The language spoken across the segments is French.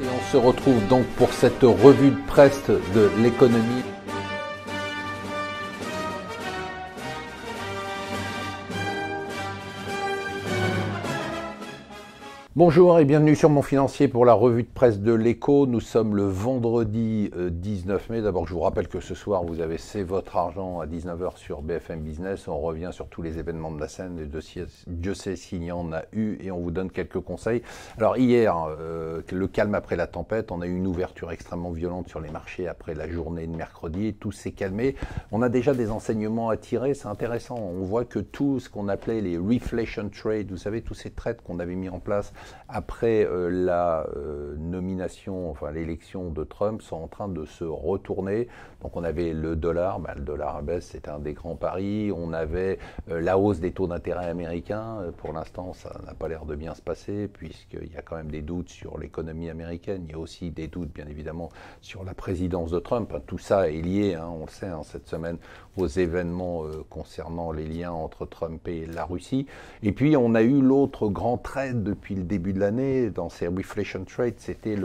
Et on se retrouve donc pour cette revue de presse de l'économie. Bonjour et bienvenue sur Mon Financier pour la revue de presse de l'Écho. Nous sommes le vendredi 19 mai. D'abord, je vous rappelle que ce soir, vous avez C'est votre argent à 19h sur BFM Business. On revient sur tous les événements de la scène, les dossiers, Dieu sait s'il y en a eu, et on vous donne quelques conseils. Alors hier, le calme après la tempête, on a eu une ouverture extrêmement violente sur les marchés après la journée de mercredi, et tout s'est calmé. On a déjà des enseignements à tirer, c'est intéressant. On voit que tout ce qu'on appelait les reflation trades, vous savez, tous ces trades qu'on avait mis en place après la nomination, enfin l'élection de Trump, sont en train de se retourner. Donc on avait le dollar à baisse, c'était un des grands paris. On avait la hausse des taux d'intérêt américains. Pour l'instant, ça n'a pas l'air de bien se passer, puisqu'il y a quand même des doutes sur l'économie américaine. Il y a aussi des doutes, bien évidemment, sur la présidence de Trump. Tout ça est lié, on le sait, cette semaine, aux événements concernant les liens entre Trump et la Russie. Et puis on a eu l'autre grand trade depuis le début de l'année dans ces reflation trades, c'était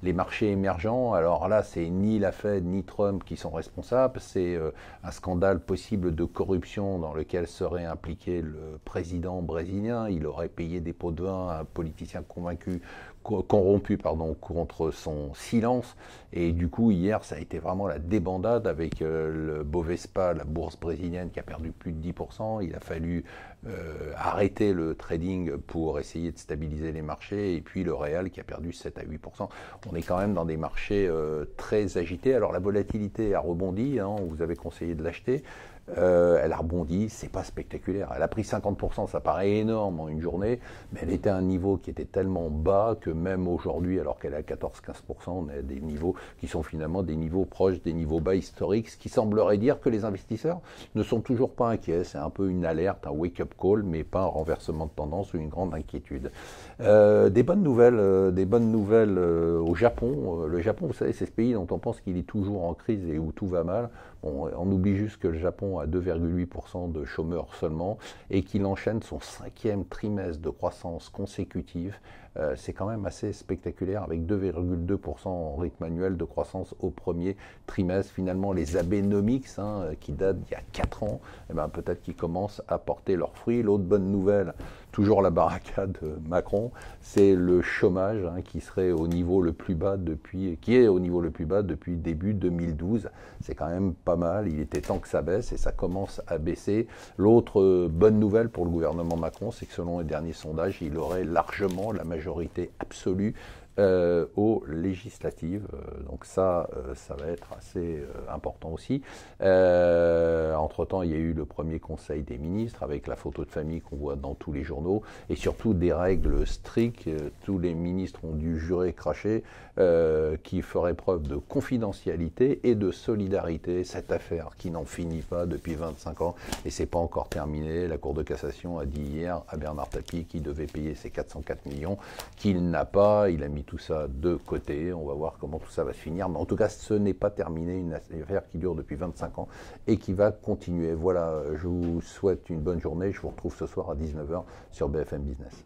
les marchés émergents. Alors là, c'est ni la Fed ni Trump qui sont responsables, c'est un scandale possible de corruption dans lequel serait impliqué le président brésilien. Il aurait payé des pots de vin à un politicien corrompu contre son silence. Et du coup, hier, ça a été vraiment la débandade avec le Bovespa, la bourse brésilienne, qui a perdu plus de 10%. Il a fallu arrêter le trading pour essayer de stabiliser les marchés, et puis le Real qui a perdu 7 à 8%. On est quand même dans des marchés très agités. Alors la volatilité a rebondi, on vous avait conseillé de l'acheter. Elle a rebondi, c'est pas spectaculaire. Elle a pris 50%, ça paraît énorme en une journée, mais elle était à un niveau qui était tellement bas que même aujourd'hui, alors qu'elle est à 14-15%, on a des niveaux qui sont finalement des niveaux proches des niveaux bas historiques, ce qui semblerait dire que les investisseurs ne sont toujours pas inquiets. C'est un peu une alerte, un wake-up call, mais pas un renversement de tendance ou une grande inquiétude. Des bonnes nouvelles au Japon. Le Japon, vous savez, c'est ce pays dont on pense qu'il est toujours en crise et où tout va mal. Bon, on oublie juste que le Japon a 2,8% de chômeurs seulement et qu'il enchaîne son 5e trimestre de croissance consécutive. C'est quand même assez spectaculaire, avec 2,2% en rythme annuel de croissance au premier trimestre. Finalement, les Abenomics, qui datent d'il y a 4 ans, peut-être qu'ils commencent à porter leurs fruits. L'autre bonne nouvelle, toujours la baraka de Macron, c'est le chômage qui est au niveau le plus bas depuis début 2012. C'est quand même pas mal, il était temps que ça baisse et ça commence à baisser. L'autre bonne nouvelle pour le gouvernement Macron, c'est que selon les derniers sondages, il aurait largement la majorité absolue aux législatives. Donc ça va être assez important aussi. Entre-temps, il y a eu le premier conseil des ministres avec la photo de famille qu'on voit dans tous les journaux et surtout des règles strictes. Tous les ministres ont dû jurer, cracher, qui ferait preuve de confidentialité et de solidarité. Cette affaire qui n'en finit pas depuis 25 ans et c'est pas encore terminé. La Cour de cassation a dit hier à Bernard Tapie qu'il devait payer ses 404 millions, qu'il n'a pas. Il a mis tout ça de côté. On va voir comment tout ça va se finir. Mais en tout cas, ce n'est pas terminé. Une affaire qui dure depuis 25 ans et qui va continuer. Voilà, je vous souhaite une bonne journée. Je vous retrouve ce soir à 19h sur BFM Business.